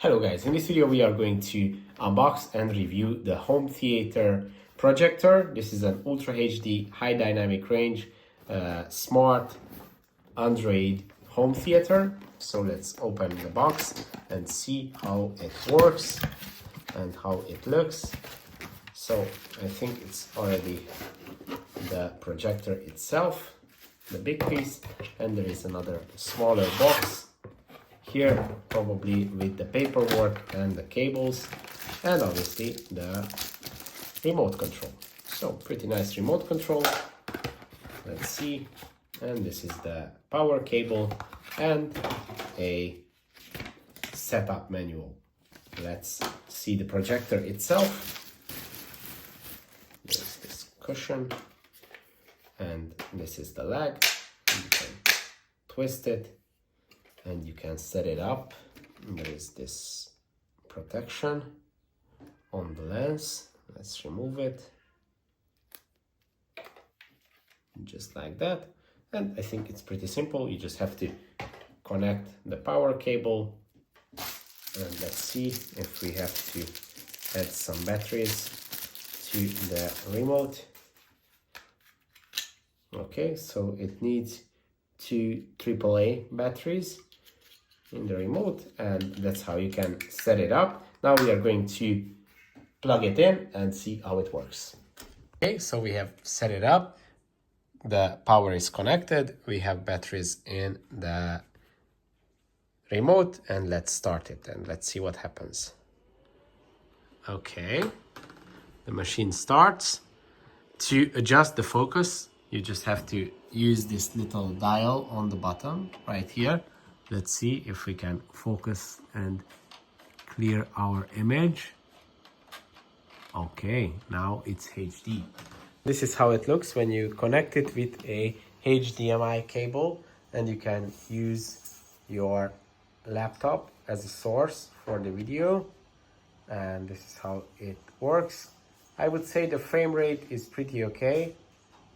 Hello guys, in this video we are going to unbox and review the home theater projector. This is an Ultra HD high dynamic range smart Android home theater. So let's open the box and see how it works and how it looks. So I think it's already the projector itself, the big piece, and there is another smaller box here, probably with the paperwork and the cables, and obviously the remote control. So pretty nice remote control. Let's see. And this is the power cable and a setup manual. Let's see the projector itself. There's this cushion, and this is the leg. You can twist it and you can set it up. There is this protection on the lens. Let's remove it just like that. And I think it's pretty simple. You just have to connect the power cable, and let's see if we have to add some batteries to the remote. Okay, so it needs two AAA batteries in the remote, and that's how you can set it up. Now we are going to plug it in and see how it works. Okay, so we have set it up. The power is connected. We have batteries in the remote, and let's start it and let's see what happens. Okay, the machine starts. To adjust the focus, you just have to use this little dial on the bottom right here. Let's see if we can focus and clear our image. Okay, now it's HD. This is how it looks when you connect it with a HDMI cable, and you can use your laptop as a source for the video. And this is how it works. I would say the frame rate is pretty okay,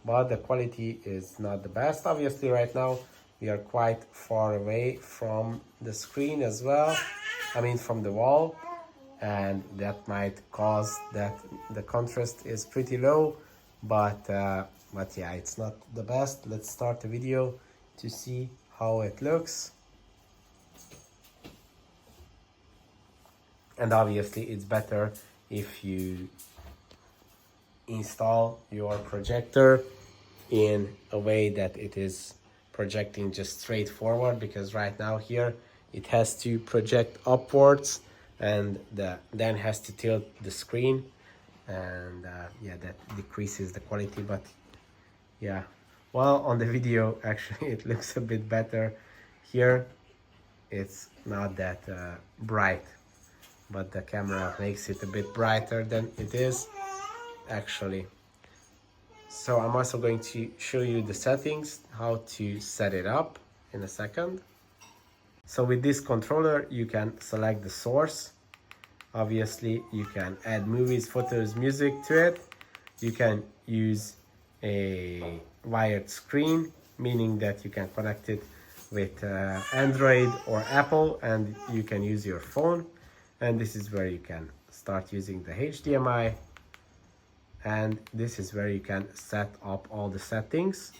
but the quality is not the best. Obviously right now we are quite far away from the screen as well, I mean from the wall, and that might cause that the contrast is pretty low, but yeah, it's not the best. Let's start the video to see how it looks. And obviously it's better if you install your projector in a way that it is projecting just straight forward, because right now here it has to project upwards and then has to tilt the screen, and yeah, that decreases the quality. But yeah, well, on the video actually it looks a bit better. Here it's not that bright, but the camera makes it a bit brighter than it is actually. So I'm also going to show you the settings, how to set it up in a second. So with this controller you can select the source. Obviously you can add movies, photos, music to it. You can use a wired screen, meaning that you can connect it with Android or Apple, and you can use your phone. And this is where you can start using the HDMI. And this is where you can set up all the settings.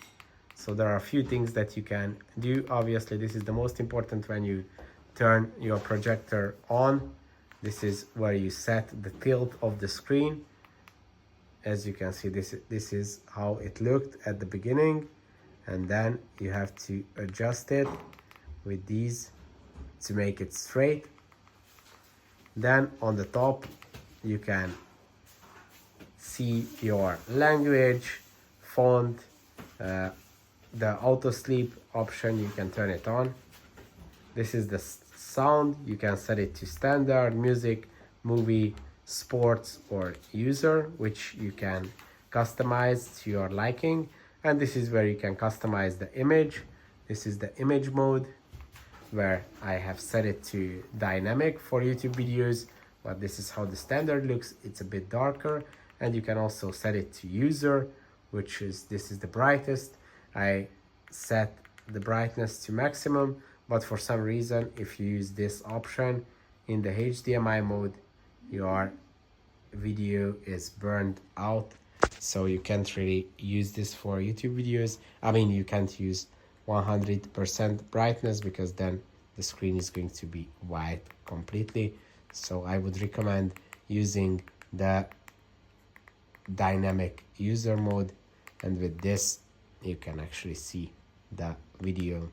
So there are a few things that you can do. Obviously this is the most important when you turn your projector on. This is where you set the tilt of the screen. As you can see, this is how it looked at the beginning, and then you have to adjust it with these to make it straight. Then on the top you can see your language, font, the auto sleep option, you can turn it on. This is the sound, you can set it to standard, music, movie, sports, or user, which you can customize to your liking. And this is where you can customize the image. This is the image mode, where I have set it to dynamic for YouTube videos, but this is how the standard looks. It's a bit darker. And you can also set it to user, which is, this is the brightest. I set the brightness to maximum, but for some reason if you use this option in the HDMI mode, your video is burned out, so you can't really use this for YouTube videos. I mean, you can't use 100% brightness because then the screen is going to be white completely. So I would recommend using the dynamic user mode, and with this you can actually see the video.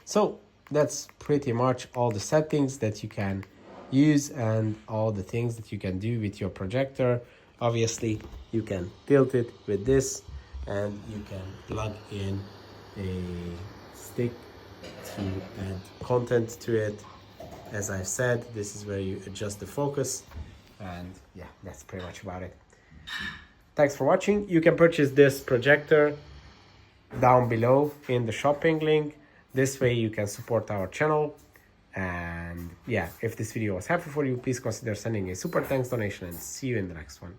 So that's pretty much all the settings that you can use and all the things that you can do with your projector. Obviously you can tilt it with this, and you can plug in a stick to add content to it. As I've said, this is where you adjust the focus, and yeah, that's pretty much about it. Thanks for watching. You can purchase this projector down below in the shopping link. This way you can support our channel. And yeah, if this video was helpful for you, please consider sending a super thanks donation, and see you in the next one.